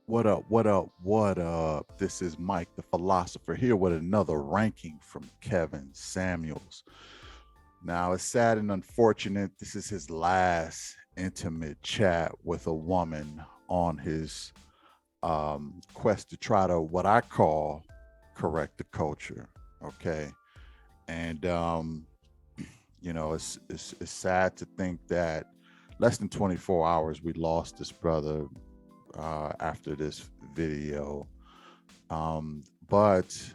What up? What up? What up? This is Mike, the philosopher, here with another ranking from Kevin Samuels. Now, it's sad and unfortunate. This is his last intimate chat with a woman on his quest to try to what I call correct the culture. Okay. And, it's sad to think that less than 24 hours we lost this brother after this video. But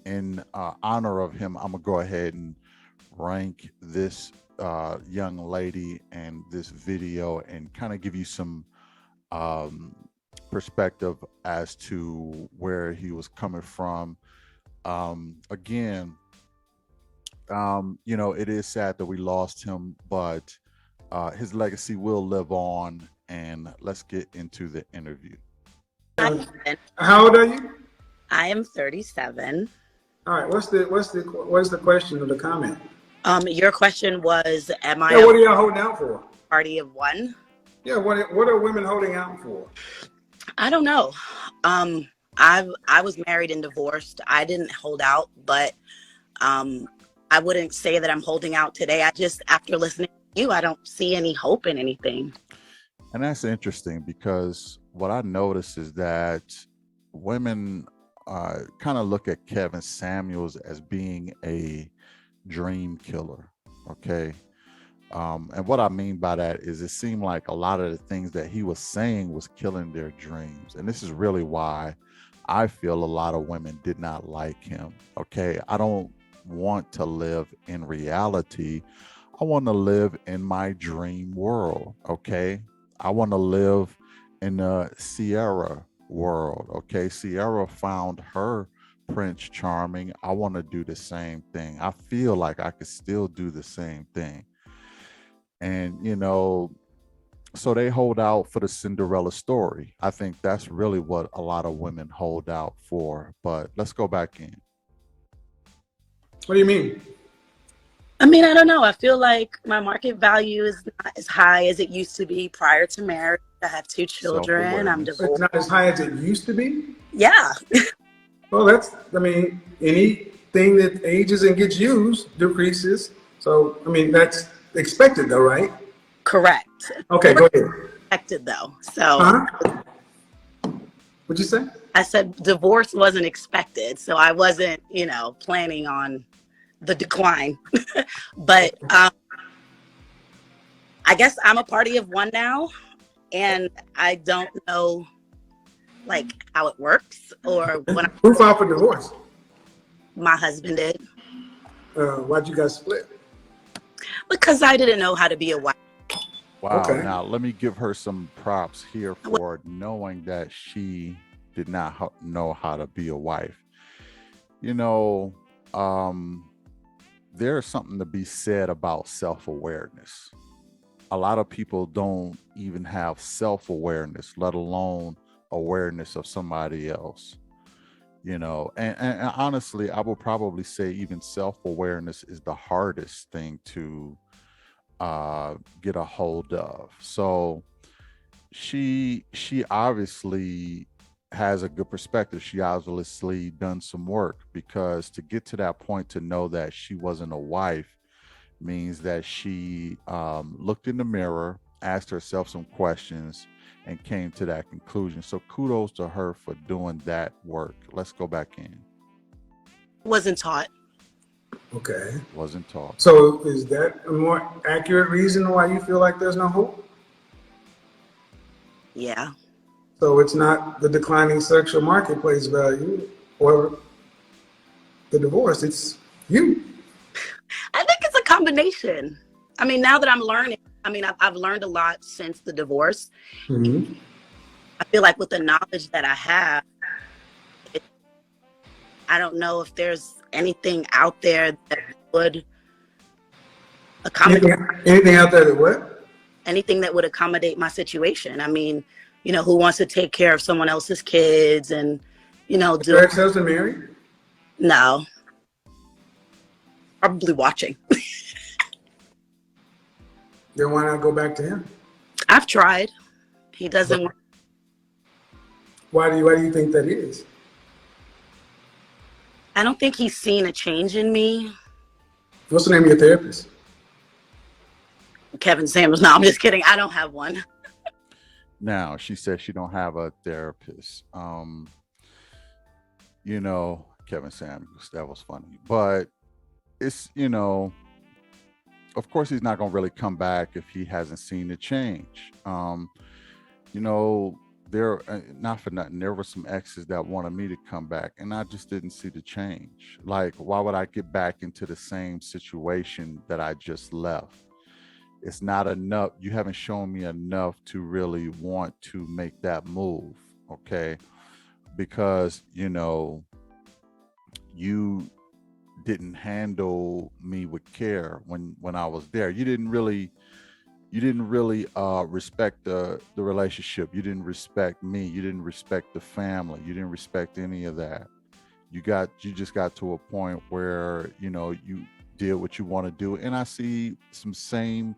in honor of him, I'm gonna go ahead and rank this young lady and this video and kind of give you some um, perspective as to where he was coming from. Again, it is sad that we lost him, but his legacy will live on. And let's get into the interview. How old are you? I am 37. All right. What's the question or the comment? Your question was, am I what are y'all holding out for? Party of one? Yeah. What are women holding out for? I don't know. I was married and divorced. I didn't hold out, but I wouldn't say that I'm holding out today. I just, after listening to you, I don't see any hope in anything. And that's interesting because what I notice is that women kind of look at Kevin Samuels as being a dream killer. Okay. And what I mean by that is it seemed like a lot of the things that he was saying was killing their dreams. And this is really why I feel a lot of women did not like him. Okay. I don't want to live in reality. I want to live in my dream world. Okay. I want to live in the Sierra world. Okay. Sierra found her Prince Charming. I want to do the same thing. I feel like I could still do the same thing. And, so they hold out for the Cinderella story. I think that's really what a lot of women hold out for. But let's go back in. What do you mean? I mean, I don't know. I feel like my market value is not as high as it used to be prior to marriage. I have 2 children. I'm divorced. It's not as high as it used to be? Yeah. Well, anything that ages and gets used decreases. So, that's expected though, right? Correct. Okay, go ahead. Expected though. So. What'd you say? I said divorce wasn't expected. So I wasn't, planning on the decline. But I guess I'm a party of one now, and I don't know how it works or when Who filed for divorce? My husband did. Why'd you guys split? Because I didn't know how to be a wife. Wow. Okay. Now let me give her some props here for knowing that she did not know how to be a wife. There's something to be said about self-awareness. A lot of people don't even have self-awareness, let alone awareness of somebody else. And honestly, I will probably say even self-awareness is the hardest thing to get a hold of. So she obviously has a good perspective. She obviously done some work, because to get to that point, to know that she wasn't a wife means that she looked in the mirror, asked herself some questions, and came to that conclusion. So kudos to her for doing that work. Let's go back in. Wasn't taught. Okay. Wasn't taught. So is that a more accurate reason why you feel like there's no hope? Yeah. So it's not the declining sexual marketplace value or the divorce, it's you. I think it's a combination. I mean, now that I'm learning, I've learned a lot since the divorce. Mm-hmm. I feel like with the knowledge that I have, I don't know if there's anything out there that would accommodate. Anything out there that what? Anything that would accommodate my situation. I mean, who wants to take care of someone else's kids and, do. Your ex-husband married? No. Probably watching. Then why not go back to him? I've tried. He doesn't. Why do you think that is? I don't think he's seen a change in me. What's the name of your therapist? Kevin Samuels. No, I'm just kidding. I don't have one. Now, she says she don't have a therapist. You know, Kevin Samuels, that was funny. But it's, you know, of course he's not going to really come back if he hasn't seen the change. You know, there, not for nothing, there were some exes that wanted me to come back and I just didn't see the change. Like, why would I get back into the same situation that I just left? It's not enough. You haven't shown me enough to really want to make that move. Okay. Because, you know, you didn't handle me with care when I was there. You didn't really respect the relationship. You didn't respect me. You didn't respect the family. You didn't respect any of that. You just got to a point where, you know, you did what you want to do. And I see some same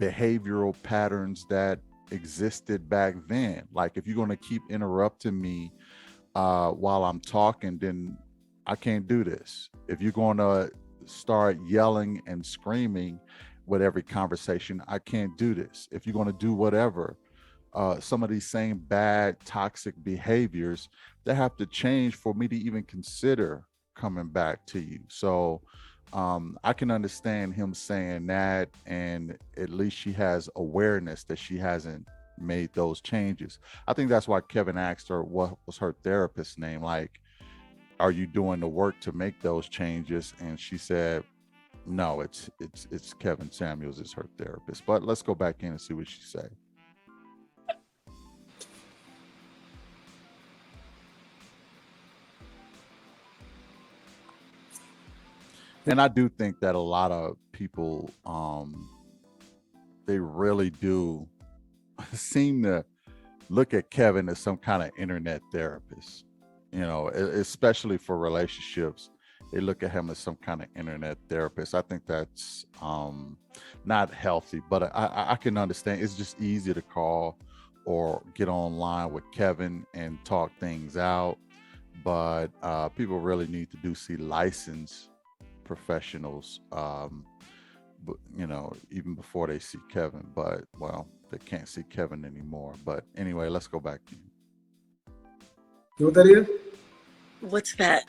behavioral patterns that existed back then. Like, if you're going to keep interrupting me while I'm talking, then I can't do this. If you're going to start yelling and screaming with every conversation, I can't do this. If you're going to do whatever, some of these same bad, toxic behaviors, they have to change for me to even consider coming back to you. So I can understand him saying that, and at least she has awareness that she hasn't made those changes. I think that's why Kevin asked her what was her therapist's name. Like, are you doing the work to make those changes? And she said, no, it's Kevin Samuels is her therapist. But let's go back in and see what she said. And I do think that a lot of people, they really do seem to look at Kevin as some kind of internet therapist, you know, especially for relationships. They look at him as some kind of internet therapist. I think that's not healthy, but I can understand. It's just easy to call or get online with Kevin and talk things out. But people really need to see licensed professionals, you know, even before they see Kevin. But, well, they can't see Kevin anymore. But anyway, let's go back to you. You know what that is? What's that?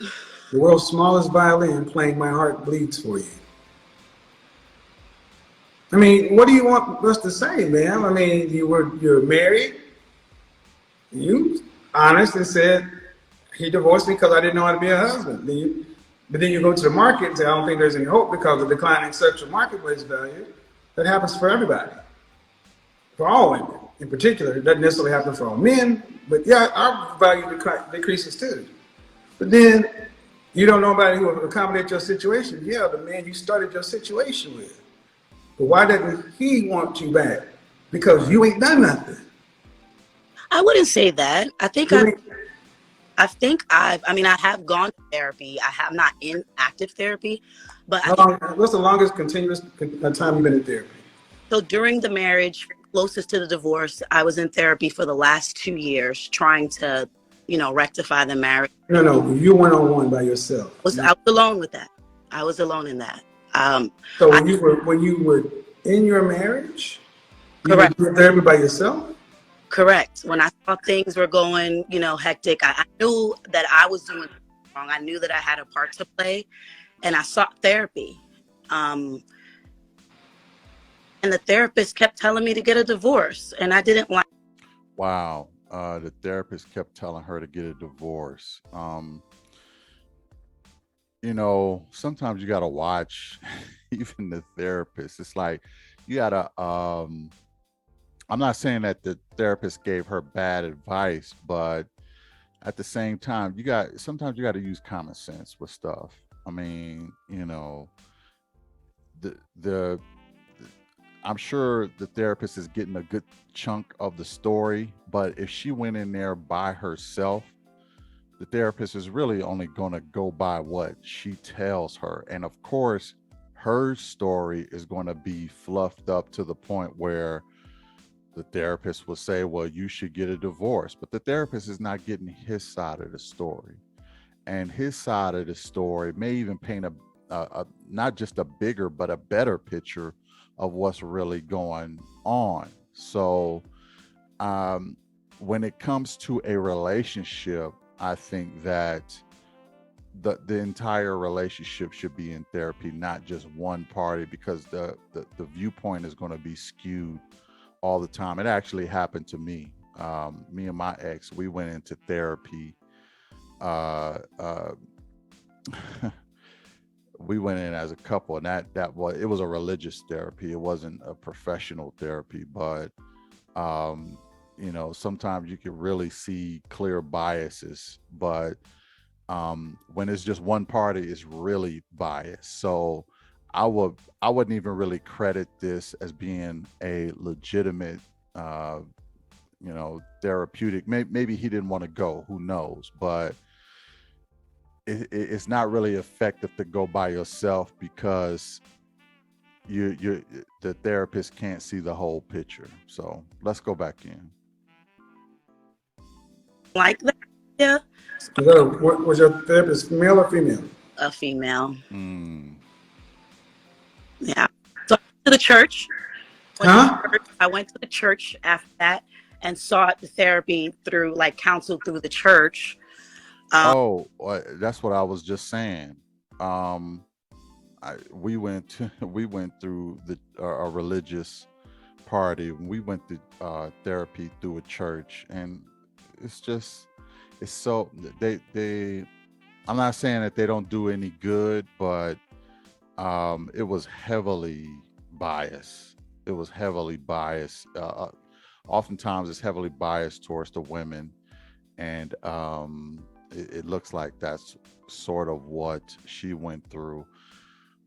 The world's smallest violin playing My Heart Bleeds for You. I mean, what do you want us to say, man? I mean, you're married. You honest and said he divorced me because I didn't know how to be a husband. But then you go to the market and say, I don't think there's any hope because of declining sexual marketplace value. That happens for everybody, for all women in particular. It doesn't necessarily happen for all men, but yeah, our value decreases too. But then you don't know nobody who will accommodate your situation. Yeah, the man you started your situation with. But why doesn't he want you back? Because you ain't done nothing. I wouldn't say that. I have gone to therapy. I have not in active therapy, but what's the longest continuous time you've been in therapy? So during the marriage, closest to the divorce, I was in therapy for the last 2 years, trying to, you know, rectify the marriage. No, you one-on-one by yourself. I was alone with that. I was alone in that. So when you were in your marriage, you correct. were in therapy by yourself? Correct. When I thought things were going, you know, hectic, I knew that I was doing wrong. I knew that I had a part to play, and I sought therapy. And the therapist kept telling me to get a divorce, and I didn't like. Wow. The therapist kept telling her to get a divorce. You know, sometimes you got to watch even the therapist. It's like you got to, I'm not saying that the therapist gave her bad advice, but at the same time, sometimes you got to use common sense with stuff. I mean, you know, I'm sure the therapist is getting a good chunk of the story, but if she went in there by herself, the therapist is really only going to go by what she tells her. And of course, her story is going to be fluffed up to the point where the therapist will say, well, you should get a divorce, but the therapist is not getting his side of the story. And his side of the story may even paint a not just a bigger, but a better picture of what's really going on. So when it comes to a relationship, I think that the entire relationship should be in therapy, not just one party, because the viewpoint is going to be skewed all the time. It actually happened to me. Me and my ex, we went into therapy. Uh, uh, we went in as a couple, and it was a religious therapy. It wasn't a professional therapy, but sometimes you can really see clear biases. But when it's just one party, it's really biased. So I wouldn't even really credit this as being a legitimate therapeutic. Maybe he didn't want to go, who knows, but it's not really effective to go by yourself, because the therapist can't see the whole picture. So let's go back in. Like that, yeah. Was your therapist male or female? A female. Yeah. So I went to the church. I went to the church after that and sought the therapy through, like, counsel through the church. That's what I was just saying. We went through a religious party. We went to therapy through a church, and it's so they. I'm not saying that they don't do any good, but it was heavily biased. It was heavily biased. Oftentimes, it's heavily biased towards the women, and it looks like that's sort of what she went through.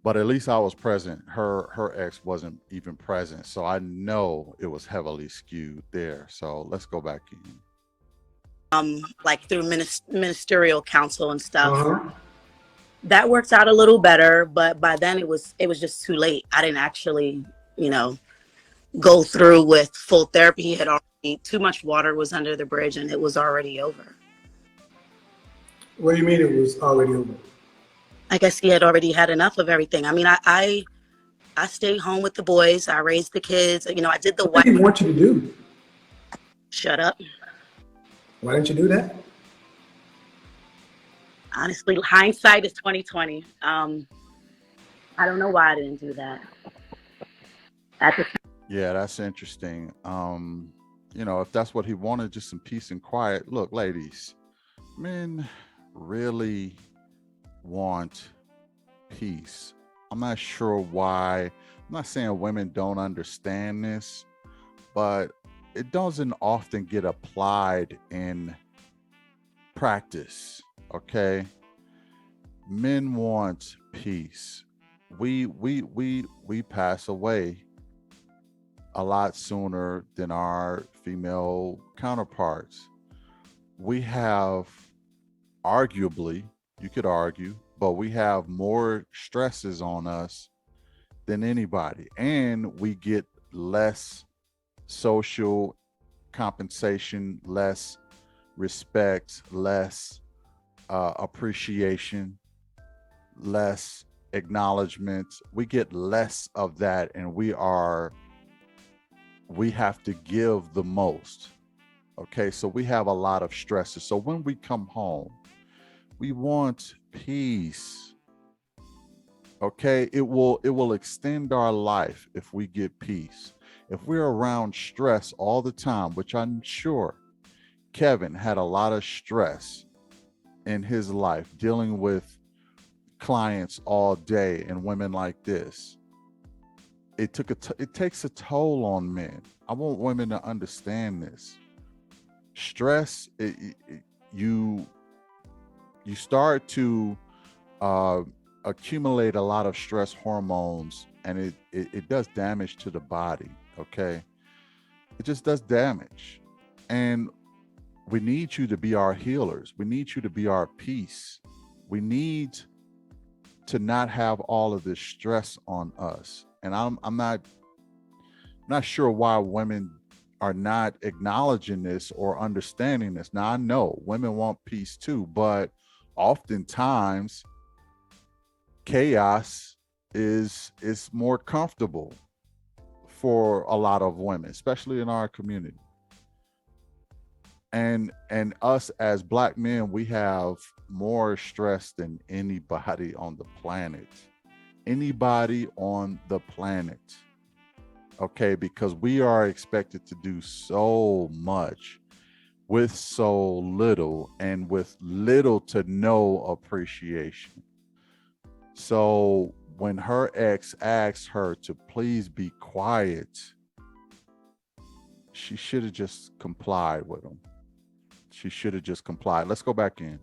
But at least I was present. Her ex wasn't even present, so I know it was heavily skewed there. So let's go back in. Like through ministerial counsel and stuff. That worked out a little better, but by then it was just too late. I didn't actually, go through with full therapy. He had already, too much water was under the bridge, and it was already over. What do you mean it was already over? I guess he had already had enough of everything. I mean, I stayed home with the boys. I raised the kids. I did the What did he want you to do? Shut up. Why didn't you do that? Honestly, hindsight is 2020. I don't know why I didn't do that. Yeah, that's interesting. If that's what he wanted, just some peace and quiet. Look, ladies, men really want peace. I'm not sure why. I'm not saying women don't understand this, but it doesn't often get applied in practice. Okay, men want peace. We pass away a lot sooner than our female counterparts. We have, arguably, you could argue, but we have more stresses on us than anybody, and we get less social compensation, less respect, less appreciation, less acknowledgement. We get less of that, and we have to give the most. Okay, so we have a lot of stresses. So when we come home, we want peace. Okay, it will extend our life if we get peace. If we're around stress all the time, which I'm sure Kevin had a lot of stress in his life, dealing with clients all day and women like this, it takes a toll on men. I want women to understand this. Stress, you start to accumulate a lot of stress hormones, and it does damage to the body. Okay, it just does damage, and we need you to be our healers. We need you to be our peace. We need to not have all of this stress on us. And I'm not sure why women are not acknowledging this or understanding this. Now I know women want peace too, but oftentimes chaos is more comfortable for a lot of women, especially in our community. And us as Black men, we have more stress than anybody on the planet. Anybody on the planet. Okay, because we are expected to do so much with so little, and with little to no appreciation. So when her ex asked her to please be quiet, she should have just complied with him. She should have just complied. Let's go back in.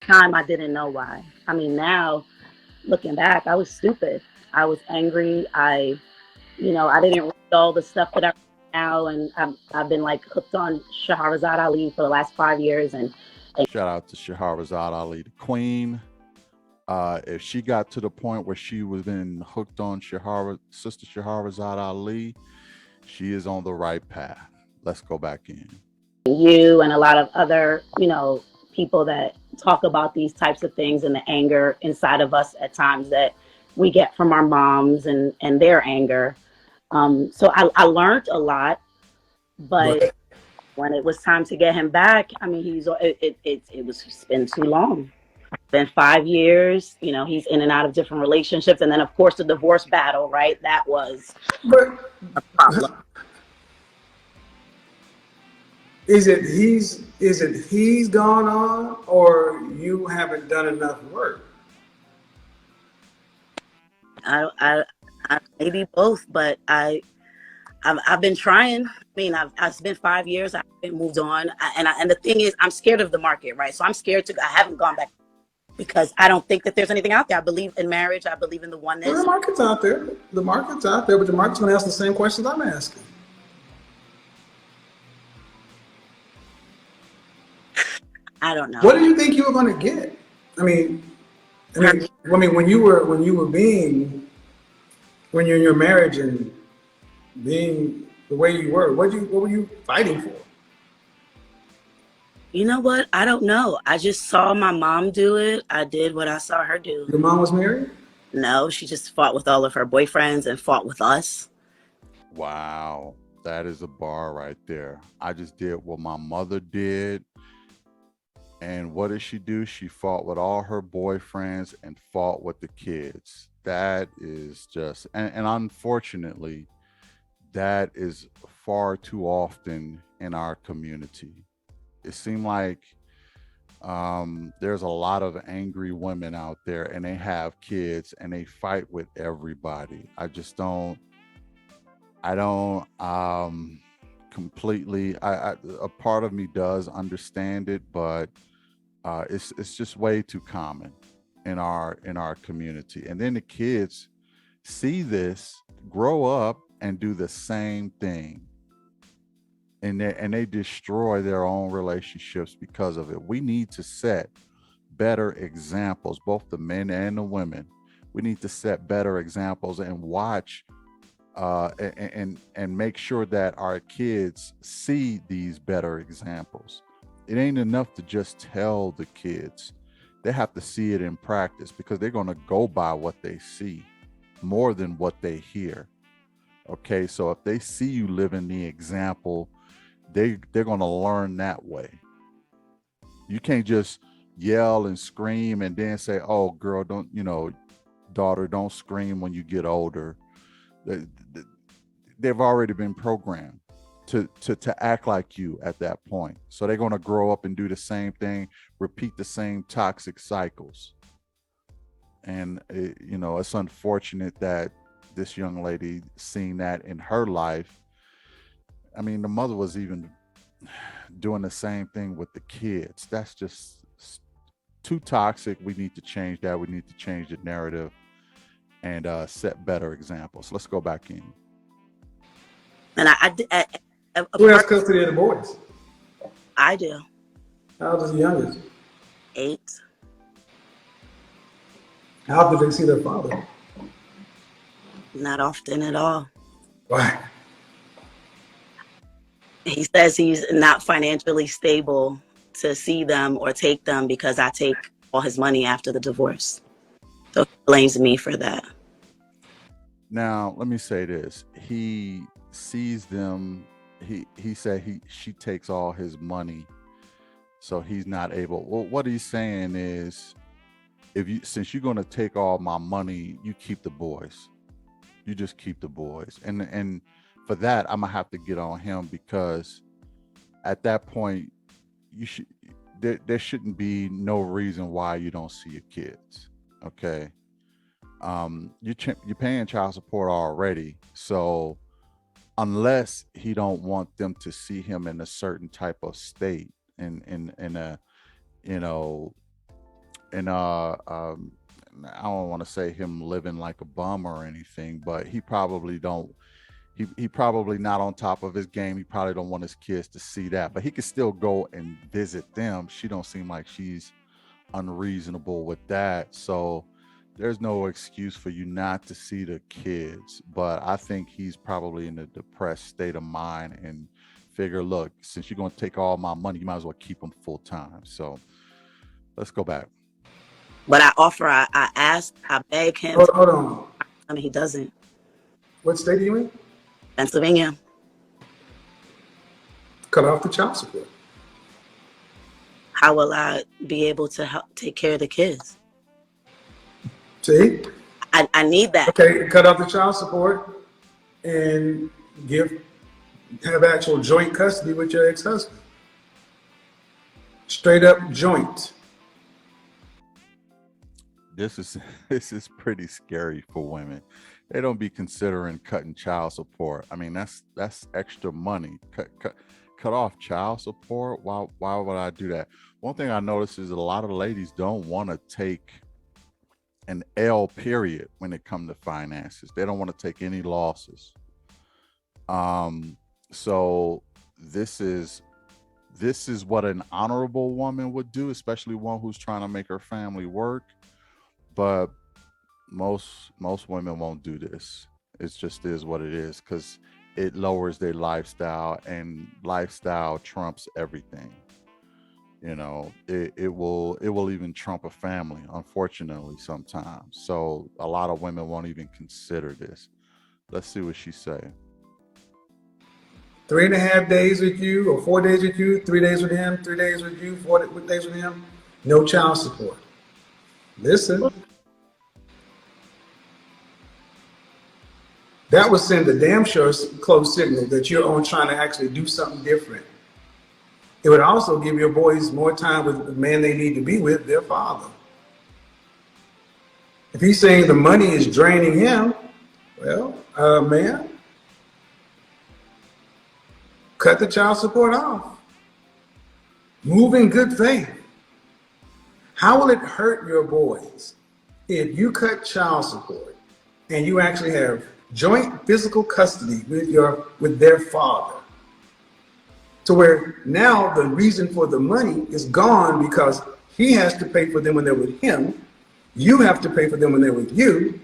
Time I didn't know why. I mean, now looking back, I was stupid. I was angry. I didn't read all the stuff that I read now, and I've been like hooked on Shahrazad Ali for the last 5 years. And shout out to Shahrazad Ali, the queen. If she got to the point where she was been hooked on Sister Shahrazad Ali, she is on the right path. Let's go back in. You and a lot of other, people that talk about these types of things and the anger inside of us at times that we get from our moms and their anger. So I learned a lot, but when it was time to get him back, I mean, it's been too long. It's been 5 years. He's in and out of different relationships, and then of course the divorce battle, right? That was a problem. Is it he's gone on, or you haven't done enough work? I maybe both, but I've been trying. I mean, it's been 5 years. I haven't moved on, and the thing is, I'm scared of the market, right? So I'm scared I haven't gone back because I don't think that there's anything out there. I believe in marriage. I believe in the oneness. Well, the market's out there. The market's out there, but the market's going to ask the same questions I'm asking. I don't know. What do you think you were going to get? I mean, when you were in your marriage and being the way you were, what were you fighting for? You know what? I don't know. I just saw my mom do it. I did what I saw her do. Your mom was married? No, she just fought with all of her boyfriends and fought with us. Wow, that is a bar right there. I just did what my mother did. And what did she do? She fought with all her boyfriends and fought with the kids. That is just, and unfortunately, that is far too often in our community. It seemed like there's a lot of angry women out there, and they have kids and they fight with everybody. I don't completely, a part of me does understand it, but it's just way too common in our community. And then the kids see this, grow up, and do the same thing, and they destroy their own relationships because of it. We need to set better examples, both the men and the women. We need to set better examples and watch and make sure that our kids see these better examples. It ain't enough to just tell the kids. They have to see it in practice, because they're going to go by what they see more than what they hear. Okay, so if they see you living the example, they're going to learn that way. You can't just yell and scream and then say, oh, girl, daughter, don't scream when you get older. They've already been programmed to act like you at that point. So they're going to grow up and do the same thing, repeat the same toxic cycles. And it's unfortunate that this young lady seen that in her life. I mean, the mother was even doing the same thing with the kids. That's just too toxic. We need to change that. We need to change the narrative and set better examples. Let's go back in. And who has custody of the boys? I do. How old is the youngest? 8. How did they see their father? Not often at all. Why? He says he's not financially stable to see them or take them because I take all his money after the divorce. So he blames me for that. Now, let me say this. He sees them. He said she takes all his money, so he's not able. Well, what he's saying is, since you're going to take all my money, you keep the boys. You just keep the boys. And for that, I'm gonna have to get on him, because at that point, there shouldn't be no reason why you don't see your kids. Okay. You're paying child support already, so unless he don't want them to see him in a certain type of state, in a, you know, I don't want to say him living like a bum or anything, but he probably don't. He probably not on top of his game. He probably don't want his kids to see that, but he could still go and visit them. She don't seem like she's unreasonable with that. So there's no excuse for you not to see the kids. But I think he's probably in a depressed state of mind and figure, look, since you're going to take all my money, you might as well keep them full time. So let's go back. But I ask, I beg him. Hold on. I mean, he doesn't. What state are you in? Pennsylvania. Cut off the child support. How will I be able to help take care of the kids? See? I need that. Okay, cut off the child support and have actual joint custody with your ex-husband. Straight up joint. This is pretty scary for women. They don't be considering cutting child support. I mean, that's extra money. Cut off child support. Why would I do that? One thing I noticed is a lot of ladies don't want to take an L period when it comes to finances. They don't want to take any losses. So this is what an honorable woman would do, especially one who's trying to make her family work. But most women won't do this. It just is what it is, because it lowers their lifestyle, and lifestyle trumps everything. You know, it will even trump a family, unfortunately, sometimes. So a lot of women won't even consider this. Let's see what she say. 3.5 days with you, or 4 days with you, 3 days with him, 3 days with you, 4 days with him, no child support. Listen. That would send a damn sure close signal that you're on trying to actually do something different. It would also give your boys more time with the man they need to be with, their father. If he's saying the money is draining him, well, man, cut the child support off. Move in good faith. How will it hurt your boys if you cut child support and you actually have joint physical custody with their father, to where now the reason for the money is gone because he has to pay for them when they're with him, you have to pay for them when they're with you,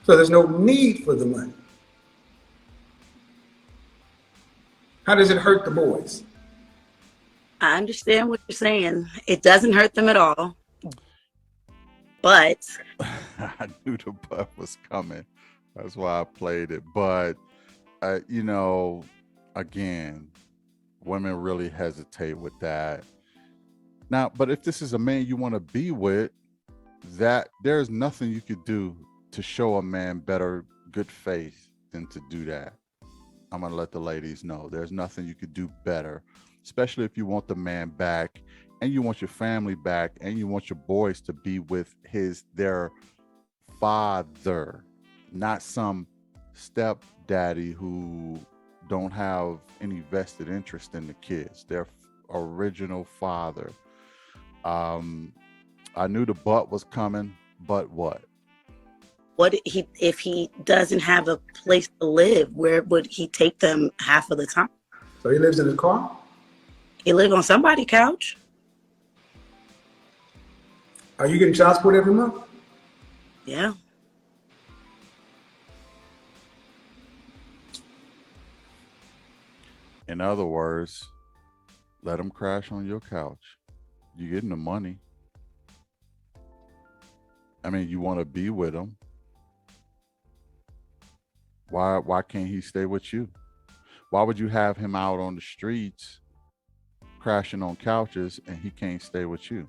so there's no need for the money. How does it hurt the boys? I understand what you're saying. It doesn't hurt them at all, but I knew the butt was coming. That's why I played it. But, again, women really hesitate with that. Now, but if this is a man you want to be with, that there's nothing you could do to show a man better good faith than to do that. I'm going to let the ladies know there's nothing you could do better, especially if you want the man back and you want your family back and you want your boys to be with their father. Not some stepdaddy who don't have any vested interest in the kids, their original father. I knew the butt was coming, but what? If he doesn't have a place to live, where would he take them half of the time? So he lives in his car? He lives on somebody's couch. Are you getting child support every month? Yeah. In other words, let him crash on your couch. You getting the money. I mean, you want to be with him. Why can't he stay with you? Why would you have him out on the streets crashing on couches and he can't stay with you?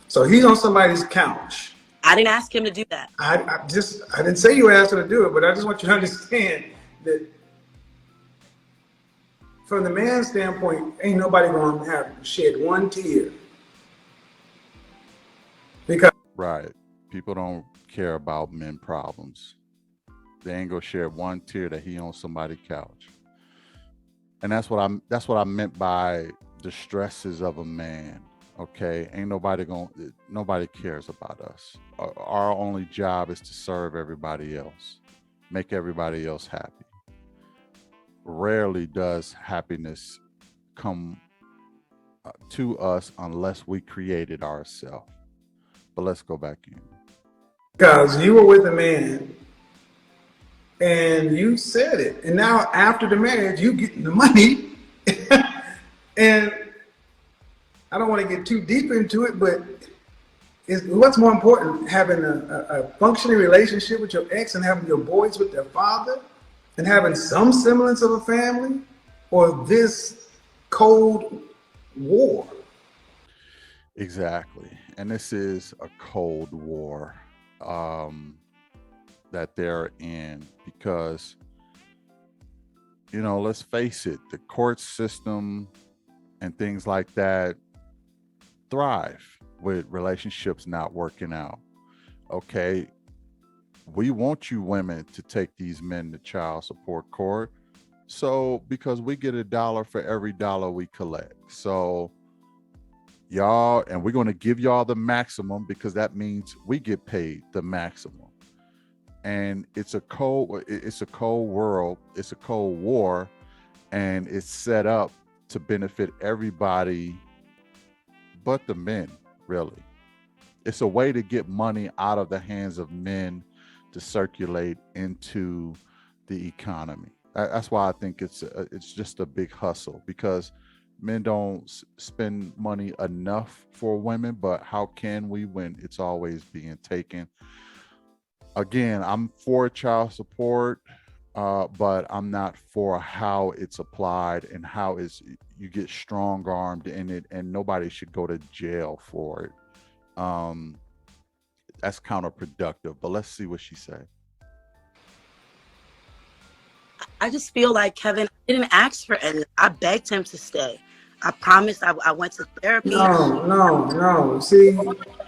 So he's on somebody's couch. I didn't ask him to do that. I didn't say you asked her to do it, but I just want you to understand that from the man's standpoint, ain't nobody gonna have shed one tear. Because Right. People don't care about men problems. They ain't gonna share one tear that he on somebody's couch. And that's what I meant by the stresses of a man. Okay. Ain't nobody cares about us. Our only job is to serve everybody else, make everybody else happy. Rarely does happiness come to us unless we create it ourselves. But let's go back in. because you were with a man and you said it, and now after the marriage, you getting the money, and I don't want to get too deep into it, but what's more important, having a functioning relationship with your ex and having your boys with their father and having some semblance of a family, or this cold war? Exactly. And this is a cold war that they're in because, let's face it, the court system and things like that thrive with relationships not working out. Okay. We want you women to take these men to child support court. So, because we get $1 for every dollar we collect. So, y'all, and we're going to give y'all the maximum because that means we get paid the maximum. And it's a cold world, it's a cold war, and it's set up to benefit everybody but the men, really. It's a way to get money out of the hands of men to circulate into the economy. That's why I think it's just a big hustle, because men don't spend money enough for women, but how can we when it's always being taken? Again, I'm for child support, but I'm not for how it's applied and how you get strong armed in it, and nobody should go to jail for it. That's counterproductive. But let's see what she said. I just feel like Kevin didn't ask for any. I begged him to stay. I promised. I went to therapy. No. See,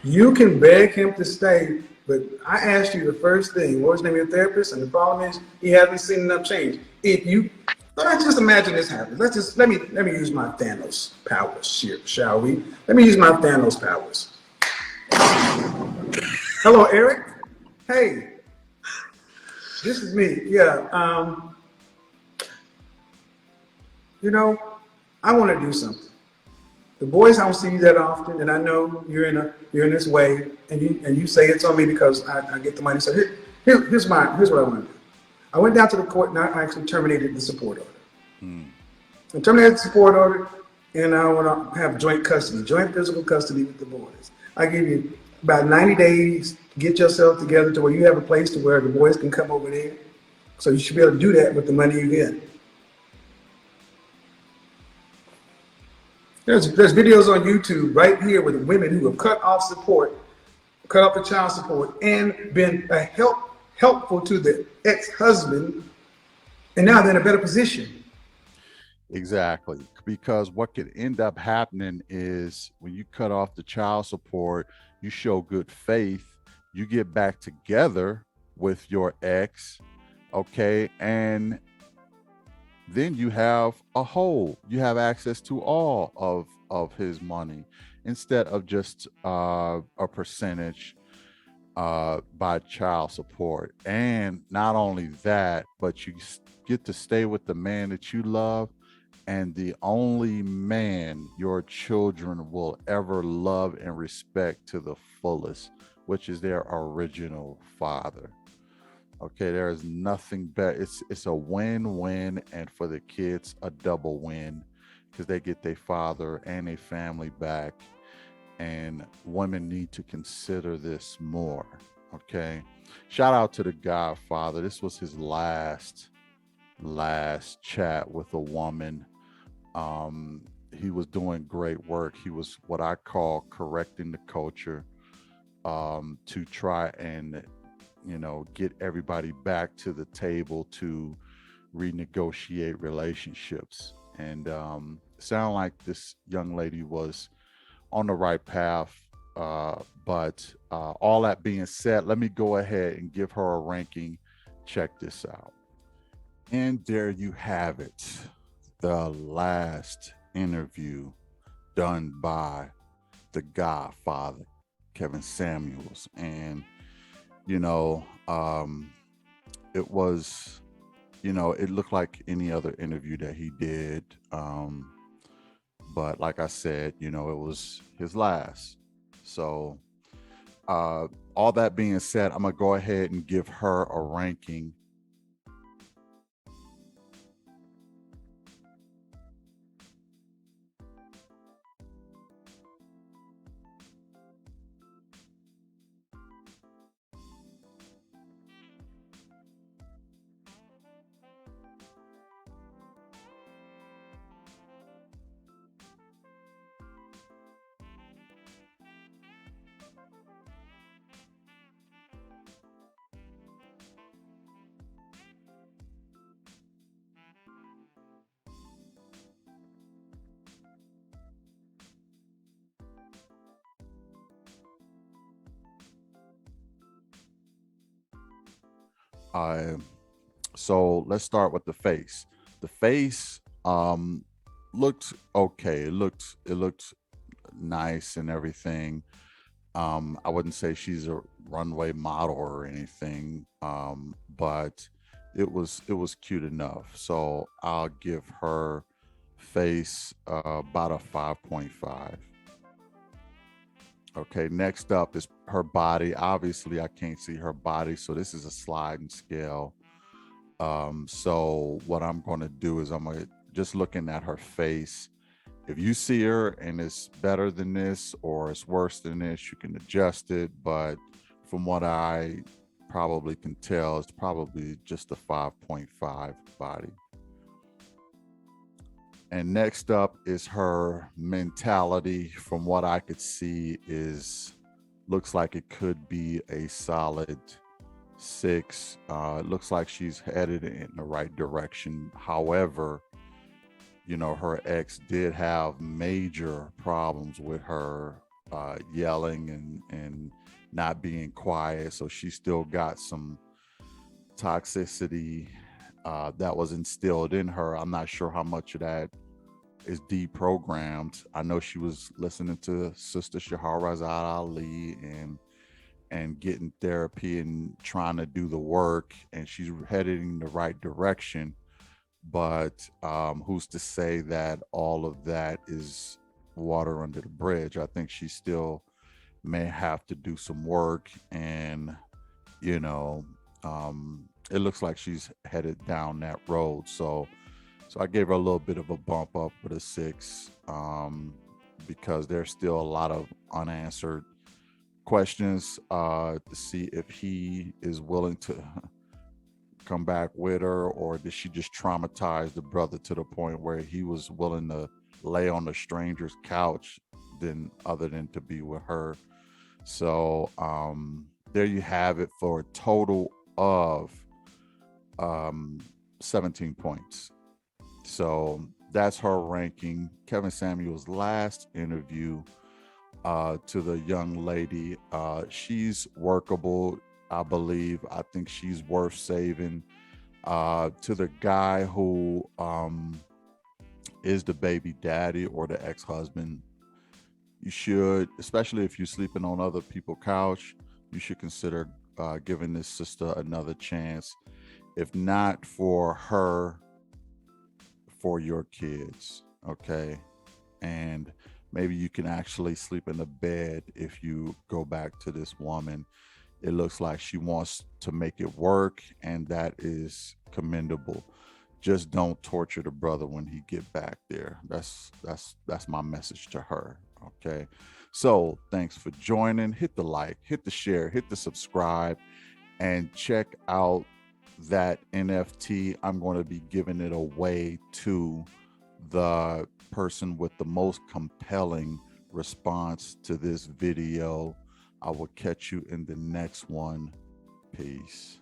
you can beg him to stay, but I asked you the first thing, what's the name of your therapist? And the problem is he hasn't seen enough change. Let's just imagine this happens. Let me use my Thanos powers here, shall we? Let me use my Thanos powers. Hello, Eric. Hey, this is me. Yeah. I want to do something. The boys don't see you that often, and I know you're in this way, and you say it's on me because I get the money. So here's what I want to do. I went down to the court and I actually terminated the support order. I terminated the support order, and I want to have joint physical custody with the boys. I give you about 90 days to get yourself together to where you have a place to where the boys can come over there. So you should be able to do that with the money you get. There's videos on YouTube right here with women who have cut off the child support, and been helpful to the ex-husband, and now they're in a better position. Exactly. Because what could end up happening is when you cut off the child support, you show good faith, you get back together with your ex, okay, and then you have you have access to all of his money instead of just a percentage by child support. And not only that, but you get to stay with the man that you love, and the only man your children will ever love and respect to the fullest which is their original father. Okay, there is nothing better. It's a win-win, and for the kids, a double win because they get their father and their family back. And women need to consider this more. Okay, shout out to the Godfather. This was his last chat with a woman. He was doing great work. He was what I call correcting the culture, to try and get everybody back to the table to renegotiate relationships. And sound like this young lady was on the right path. But all that being said, let me go ahead and give her a ranking. Check this out. And there you have it. The last interview done by the Godfather, Kevin Samuels. And, you know, it was, it looked like any other interview that he did. But like I said, it was his last. So, all that being said, I'm going to go ahead and give her a ranking. Uh, so let's start with the face. The face looked okay. It looked nice and everything. I wouldn't say she's a runway model or anything, but it was cute enough. So I'll give her face about a 5.5. Okay, next up is her body. Obviously, I can't see her body, so this is a sliding scale. So what I'm going to do is I'm going to just looking at her face. If you see her and it's better than this or it's worse than this, you can adjust it. But from what I probably can tell, it's probably just a 5.5 body. And next up is her mentality. From what I could see, is looks like it could be a solid 6. It looks like she's headed in the right direction. However, her ex did have major problems with her yelling and not being quiet. So she still got some toxicity that was instilled in her. I'm not sure how much of that is deprogrammed. I know she was listening to Sister Shahrazad Ali and getting therapy and trying to do the work, and she's headed in the right direction. But who's to say that all of that is water under the bridge? I think she still may have to do some work, and you know, it looks like she's headed down that road. So I gave her a little bit of a bump up with a 6, because there's still a lot of unanswered questions to see if he is willing to come back with her, or did she just traumatize the brother to the point where he was willing to lay on a stranger's couch other than to be with her. So there you have it, for a total of 17 points. So that's her ranking. Kevin Samuel's last interview to the young lady. She's workable, I believe. I think she's worth saving. To the guy who is the baby daddy or the ex-husband, you should, especially if you're sleeping on other people's couch, you should consider giving this sister another chance. If not for her, for your kids, okay? And maybe you can actually sleep in the bed if you go back to this woman. It looks like she wants to make it work, and that is commendable. Just don't torture the brother when he get back there. That's my message to her. Okay. So thanks for joining. Hit the like, hit the share, hit the subscribe, and check out that NFT. I'm going to be giving it away to the person with the most compelling response to this video. I will catch you in the next one. Peace.